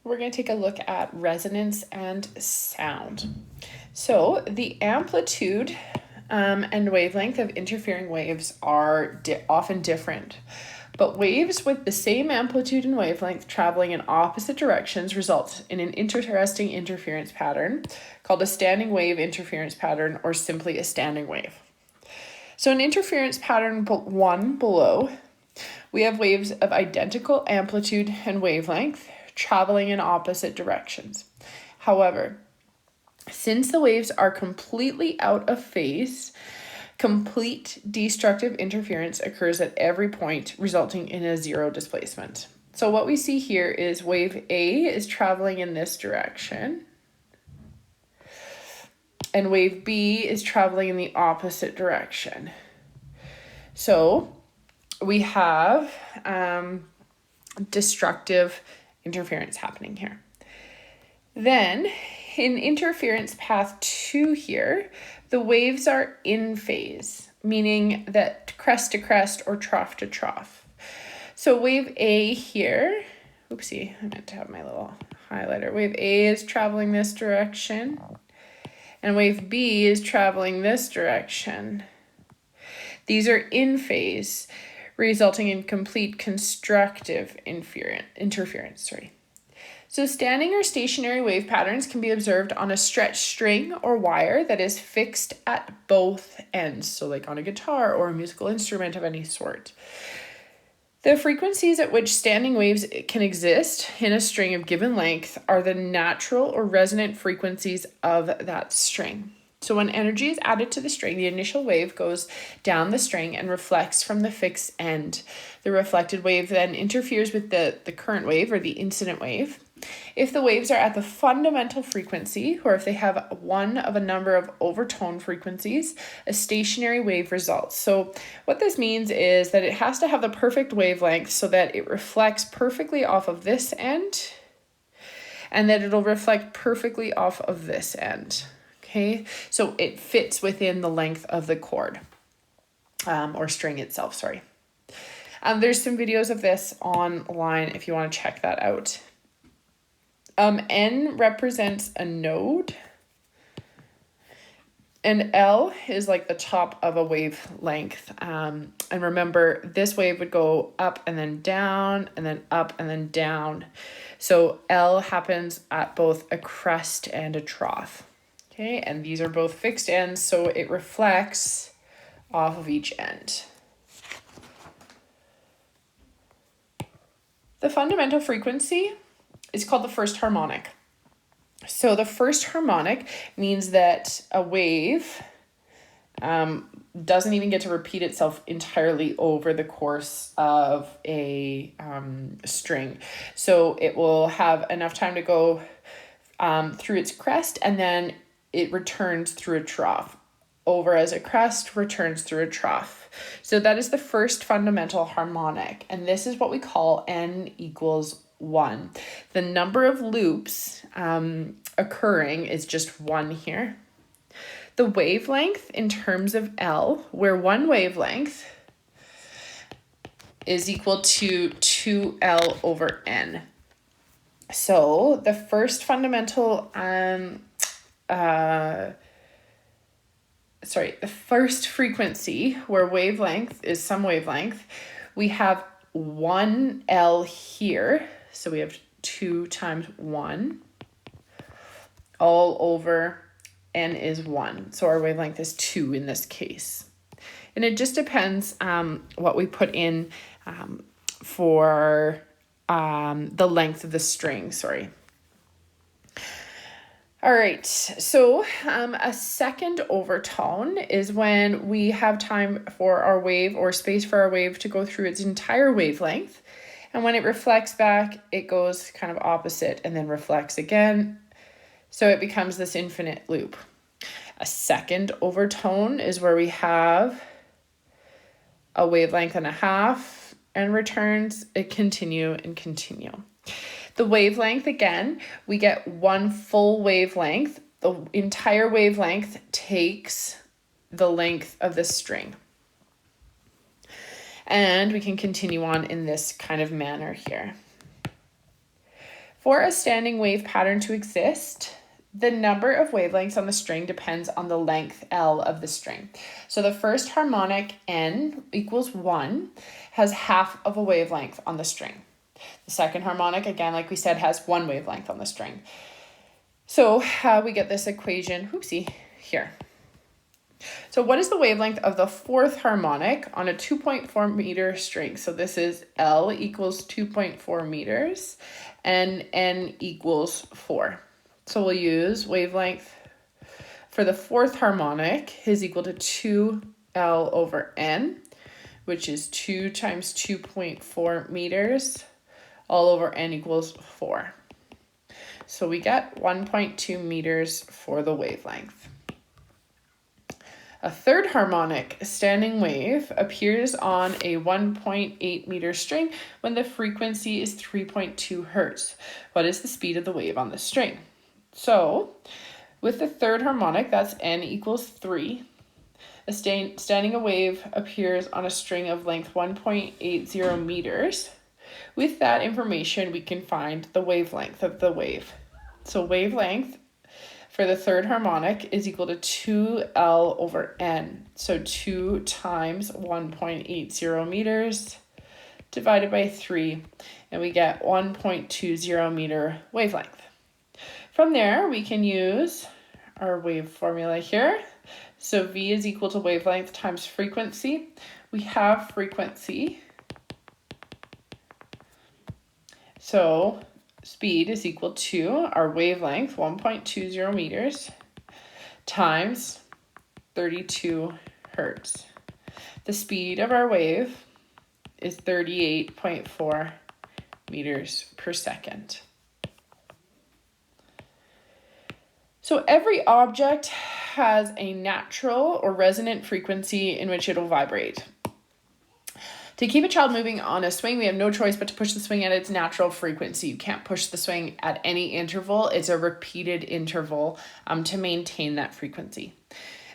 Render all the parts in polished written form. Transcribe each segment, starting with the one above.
we're going to take a look at resonance and sound. So the amplitude and wavelength of interfering waves are often different, but waves with the same amplitude and wavelength traveling in opposite directions result in an interesting interference pattern called a standing wave interference pattern, or simply a standing wave. So in interference pattern 1 below, we have waves of identical amplitude and wavelength traveling in opposite directions. However, since the waves are completely out of phase, complete destructive interference occurs at every point, resulting in a zero displacement. So what we see here is wave A is traveling in this direction, and wave B is traveling in the opposite direction. So we have destructive interference happening here. Then in interference path 2 here, the waves are in phase, meaning that crest to crest or trough to trough. So wave A here, oopsie, I meant to have my little highlighter. Wave A is traveling this direction, and wave B is traveling this direction. These are in phase, resulting in complete constructive interference. So standing or stationary wave patterns can be observed on a stretched string or wire that is fixed at both ends, so like on a guitar or a musical instrument of any sort. The frequencies at which standing waves can exist in a string of given length are the natural or resonant frequencies of that string. So when energy is added to the string, the initial wave goes down the string and reflects from the fixed end. The reflected wave then interferes with the current wave or the incident wave. If the waves are at the fundamental frequency, or if they have one of a number of overtone frequencies, a stationary wave results. So what this means is that it has to have the perfect wavelength so that it reflects perfectly off of this end, and that it'll reflect perfectly off of this end. Okay, so it fits within the length of the cord or string itself, sorry. There's some videos of this online if you want to check that out. N represents a node, and L is like the top of a wavelength. And remember, this wave would go up and then down, and then up and then down. So L happens at both a crest and a trough. Okay, and these are both fixed ends, so it reflects off of each end. The fundamental frequency is called the first harmonic. So the first harmonic means that a wave doesn't even get to repeat itself entirely over the course of a string. So it will have enough time to go through its crest, and then it returns through a trough. Over as a crest, returns through a trough. So that is the first fundamental harmonic, and this is what we call n equals 1. The number of loops occurring is just 1 here. The wavelength in terms of L, where one wavelength is equal to 2L over N. So the first fundamental the first frequency where wavelength is some wavelength, we have 1L here. So we have 2 times 1 all over N is 1. So our wavelength is 2 in this case. And it just depends what we put in for the length of the string, All right, so a second overtone is when we have time for our wave or space for our wave to go through its entire wavelength. And when it reflects back, it goes kind of opposite and then reflects again. So it becomes this infinite loop. A second overtone is where we have a wavelength and a half and returns, it continue and continue. The wavelength, again, we get one full wavelength. The entire wavelength takes the length of the string. And we can continue on in this kind of manner here. For a standing wave pattern to exist, the number of wavelengths on the string depends on the length L of the string. So the first harmonic N equals 1 has half of a wavelength on the string. The second harmonic, again, like we said, has 1 wavelength on the string. So we get this equation, here. So what is the wavelength of the fourth harmonic on a 2.4 meter string? So this is L equals 2.4 meters and N equals 4. So we'll use wavelength for the fourth harmonic is equal to 2L over N, which is 2 times 2.4 meters, all over N equals 4. So we get 1.2 meters for the wavelength. A third harmonic standing wave appears on a 1.8 meter string when the frequency is 3.2 hertz. What is the speed of the wave on the string? So with the third harmonic, that's N equals 3. A standing wave appears on a string of length 1.80 meters. With that information, we can find the wavelength of the wave. So wavelength for the third harmonic is equal to 2L over N. So 2 times 1.80 meters divided by 3, and we get 1.20 meter wavelength. From there, we can use our wave formula here. So V is equal to wavelength times frequency. We have frequency. So speed is equal to our wavelength, 1.20 meters, times 32 hertz. The speed of our wave is 38.4 meters per second. So every object has a natural or resonant frequency in which it'll vibrate. To keep a child moving on a swing, we have no choice but to push the swing at its natural frequency. You can't push the swing at any interval. It's a repeated interval to maintain that frequency.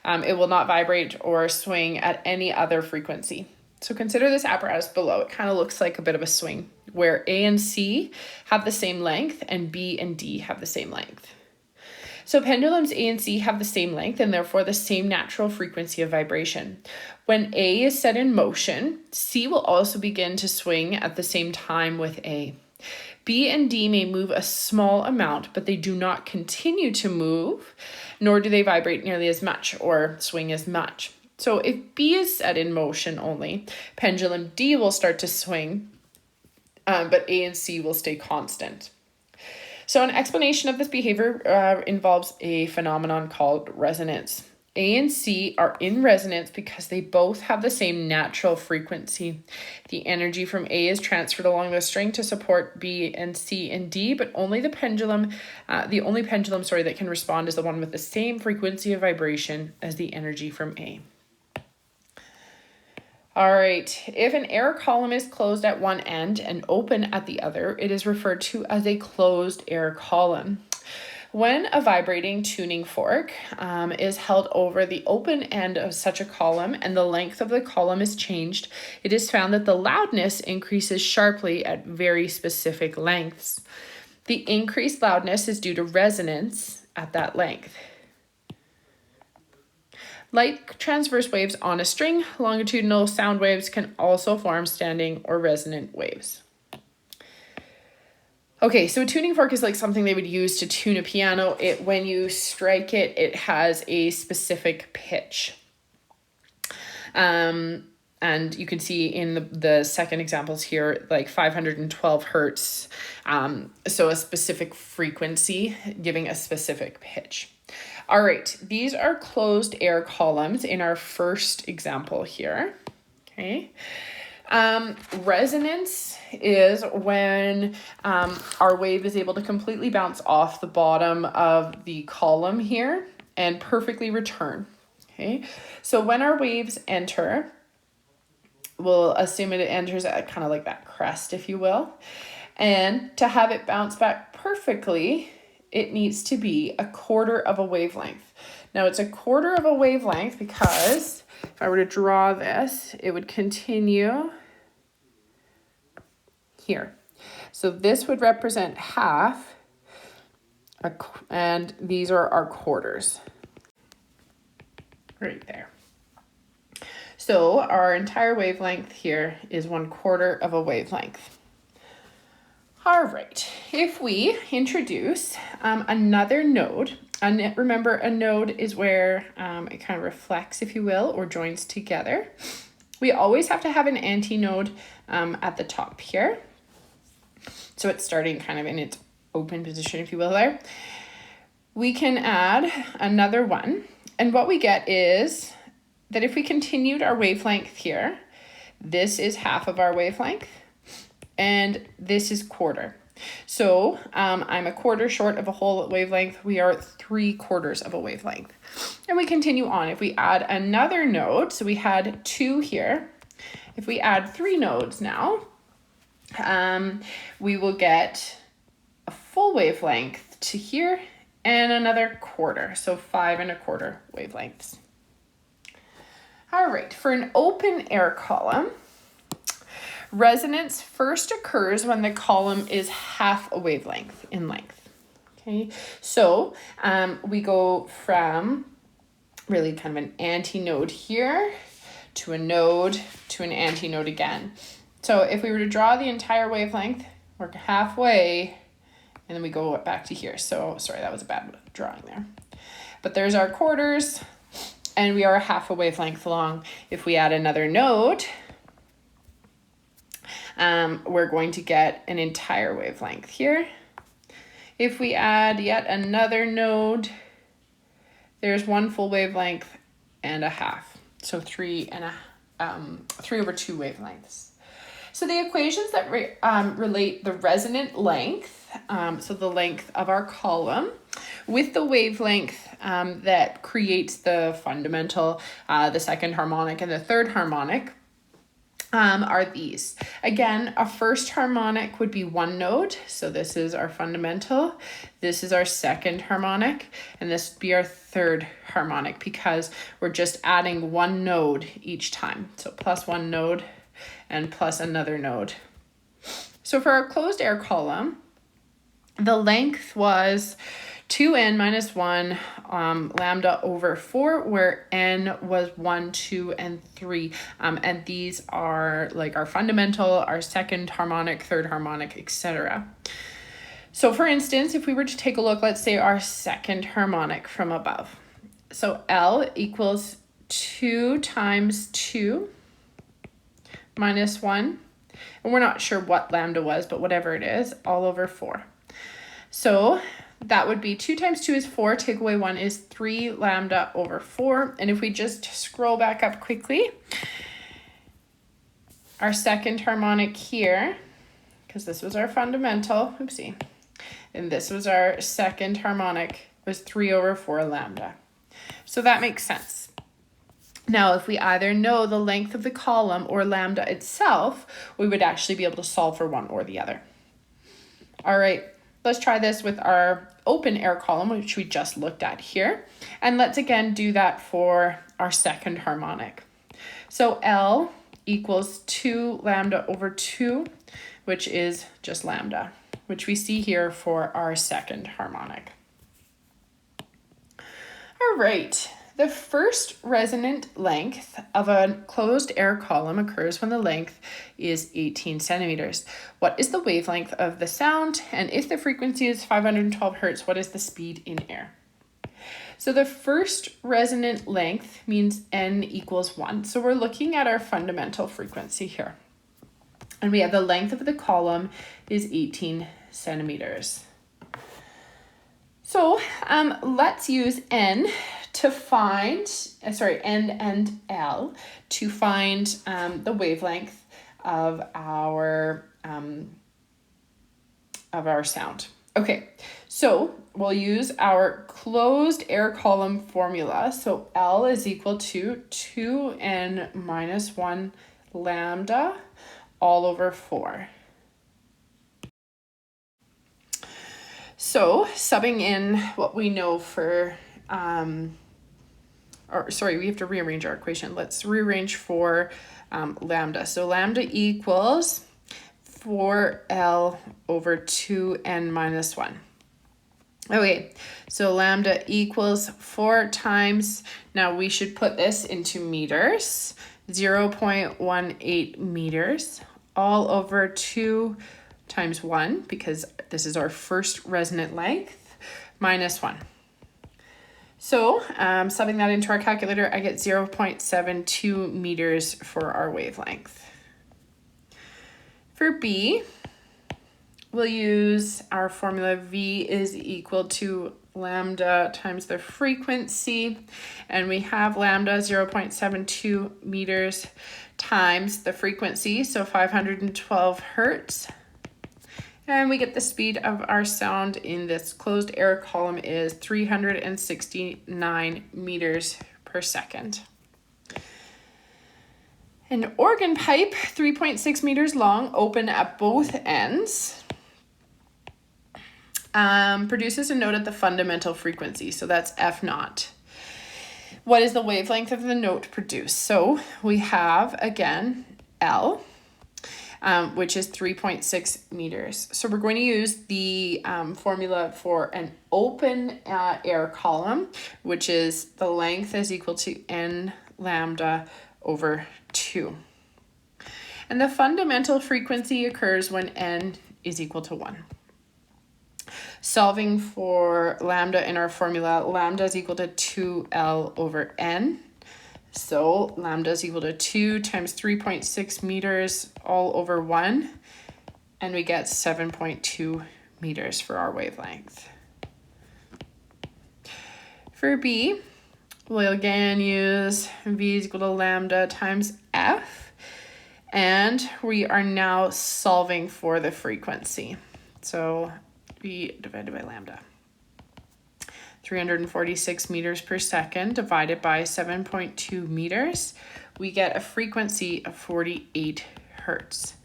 It will not vibrate or swing at any other frequency. So consider this apparatus below. It kind of looks like a bit of a swing where A and C have the same length and B and D have the same length. So pendulums A and C have the same length and therefore the same natural frequency of vibration. When A is set in motion, C will also begin to swing at the same time with A. B and D may move a small amount, but they do not continue to move, nor do they vibrate nearly as much or swing as much. So if B is set in motion only, pendulum D will start to swing, but A and C will stay constant. So an explanation of this behavior involves a phenomenon called resonance. A and C are in resonance because they both have the same natural frequency. The energy from A is transferred along the string to support B and C and D, but only the only pendulum that can respond is the one with the same frequency of vibration as the energy from A. All right, if an air column is closed at one end and open at the other, it is referred to as a closed air column. When a vibrating tuning fork is held over the open end of such a column and the length of the column is changed, it is found that the loudness increases sharply at very specific lengths. The increased loudness is due to resonance at that length. Like transverse waves on a string, longitudinal sound waves can also form standing or resonant waves. Okay, so a tuning fork is like something they would use to tune a piano. When you strike it, it has a specific pitch. And you can see in the second examples here, like 512 hertz. So a specific frequency giving a specific pitch. All right, these are closed air columns in our first example here, okay? Resonance is when our wave is able to completely bounce off the bottom of the column here and perfectly return, okay? So when our waves enter, we'll assume it enters at kind of like that crest, if you will, and to have it bounce back perfectly, it needs to be a quarter of a wavelength. Now it's a quarter of a wavelength because if I were to draw this, it would continue here. So this would represent half, and these are our quarters. Right there. So our entire wavelength here is 1/4 of a wavelength. All right, if we introduce another node, and remember a node is where it kind of reflects, if you will, or joins together. We always have to have an antinode at the top here. So it's starting kind of in its open position, if you will, there. We can add another one. And what we get is that if we continued our wavelength here, this is half of our wavelength, and this is 1/4. So I'm 1/4 short of a whole wavelength. We are 3/4 of a wavelength. And we continue on. If we add another node, so we had 2 here. If we add 3 nodes now, we will get a full wavelength to here and another 1/4, so 5 1/4 wavelengths. All right, for an open air column, resonance first occurs when the column is half a wavelength in length. Okay, so we go from really kind of an antinode here to a node to an antinode again. So if we were to draw the entire wavelength, we're halfway, and then we go back to here. So sorry, that was a bad drawing there. But there's our quarters, and we are half a wavelength long. If we add another node, we're going to get an entire wavelength here. If we add yet another node, there's 1 full wavelength and a half. So 3 over 2 wavelengths. So the equations that relate the resonant length, so the length of our column, with the wavelength that creates the fundamental, the second harmonic, and the third harmonic, are these. Again, a first harmonic would be 1 node. So this is our fundamental. This is our second harmonic. And this would be our third harmonic because we're just adding 1 node each time. So plus 1 node and plus another node. So for our closed air column, the length was 2n minus 1 lambda over 4, where n was 1, 2, and 3. And these are like our fundamental, our second harmonic, third harmonic, etc. So for instance, if we were to take a look, let's say our second harmonic from above. So L equals 2 times 2 minus 1. And we're not sure what lambda was, but whatever it is, all over 4. So that would be 2 times 2 is 4, take away 1 is 3 lambda over 4. And if we just scroll back up quickly, our second harmonic here, because this was our fundamental, oopsie, and this was our second harmonic, was 3 over 4 lambda. So that makes sense. Now, if we either know the length of the column or lambda itself, we would actually be able to solve for one or the other. All right. Let's try this with our open air column, which we just looked at here. And let's again do that for our second harmonic. So L equals 2 lambda over 2, which is just lambda, which we see here for our second harmonic. All right. The first resonant length of a closed air column occurs when the length is 18 centimeters. What is the wavelength of the sound? And if the frequency is 512 hertz, what is the speed in air? So the first resonant length means n equals 1. So we're looking at our fundamental frequency here. And we have the length of the column is 18 centimeters. So let's use n to find, n and L to find the wavelength of our sound. Okay, so we'll use our closed air column formula. So L is equal to 2n minus 1 lambda all over 4. So subbing in what we know for, we have to rearrange our equation. Let's rearrange for lambda. So lambda equals 4L over 2N minus 1. Okay, so lambda equals 4 times, now we should put this into meters, 0.18 meters, all over 2 times 1, because this is our first resonant length, minus 1. So subbing that into our calculator, I get 0.72 meters for our wavelength. For B, we'll use our formula. V is equal to lambda times the frequency, and we have lambda 0.72 meters times the frequency, so 512 hertz. And we get the speed of our sound in this closed air column is 369 meters per second. An organ pipe, 3.6 meters long, open at both ends, produces a note at the fundamental frequency, so that's F naught. What is the wavelength of the note produced? So we have, again, L, which is 3.6 meters. So we're going to use the formula for an open air column, which is the length is equal to N lambda over 2. And the fundamental frequency occurs when N is equal to 1. Solving for lambda in our formula, lambda is equal to 2L over N. So lambda is equal to 2 times 3.6 meters all over 1, and we get 7.2 meters for our wavelength. For B, we'll again use V is equal to lambda times F, and we are now solving for the frequency. So V divided by lambda. 346 meters per second divided by 7.2 meters, we get a frequency of 48 hertz.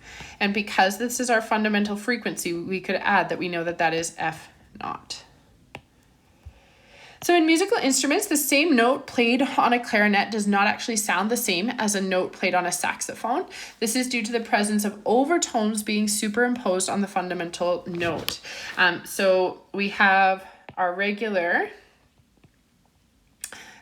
And because this is our fundamental frequency, we could add that we know that that is F naught. So in musical instruments, the same note played on a clarinet does not actually sound the same as a note played on a saxophone. This is due to the presence of overtones being superimposed on the fundamental note. So we have our regular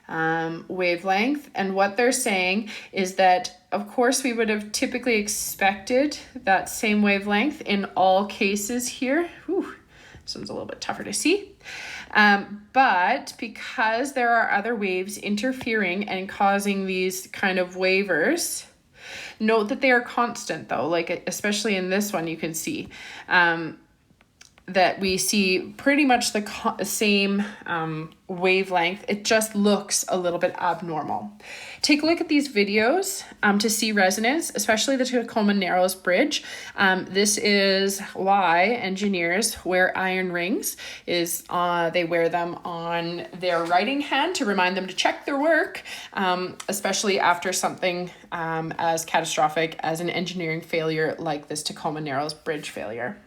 wavelength, and what they're saying is that of course we would have typically expected that same wavelength in all cases here. Whew, this one's a little bit tougher to see. But because there are other waves interfering and causing these kind of wavers, note that they are constant though, like especially in this one you can see that we see pretty much the same wavelength. It just looks a little bit abnormal. Take a look at these videos to see resonance, especially the Tacoma Narrows Bridge. This is why engineers wear iron rings. They wear them on their writing hand to remind them to check their work, especially after something as catastrophic as an engineering failure like this Tacoma Narrows Bridge failure.